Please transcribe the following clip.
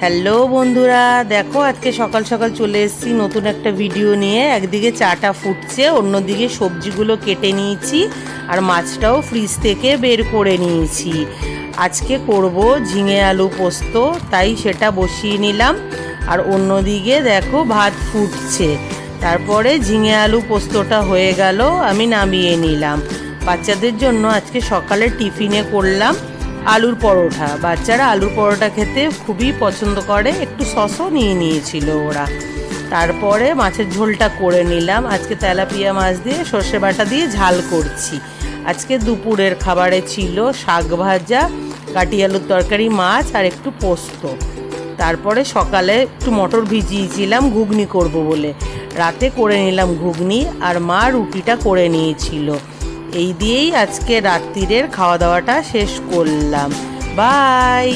Hello বন্ধুরা, দেখো আজকে সকাল সকাল চলে এসেছি নতুন একটা ভিডিও নিয়ে। একদিকে চাটা ফুটছে, অন্যদিকে সবজিগুলো কেটে নিয়েছি আর মাছটাও ফ্রিজ থেকে বের করে নিয়েছি। আজকে করব ঝিঙে আলু পোস্ত, তাই সেটা বসিয়ে নিলাম। আর অন্যদিকে দেখো ভাত ফুটছে। তারপরে ঝিঙে আলু পোস্তটা হয়ে গেল, আমি নামিয়ে নিলাম। বাচ্চাদের জন্য আজকে সকালে টিফিনে করলাম আলুর পরোটা। বাচ্চারা আলুর পরোটা খেতে খুবই পছন্দ করে, একটু সসও নিয়ে নিয়েছিল ওরা। তারপরে মাছের ঝোলটা করে নিলাম। আজকে তেলাপিয়া মাছ দিয়ে সর্ষে বাটা দিয়ে ঝাল করছি। আজকে দুপুরের খাবারে ছিল শাক ভাজা, কাটি আলুর তরকারি, মাছ আর একটু পোস্ত। তারপরে সকালে একটু মটর ভিজিয়েছিলাম ঘুগনি করব বলে, রাতে করে নিলাম ঘুগনি, আর মা রুটিটা করে নিয়েছিল। এই দিয়েই আজকে রাত্রিরের খাওয়া দাওয়াটা শেষ করলাম। বাই।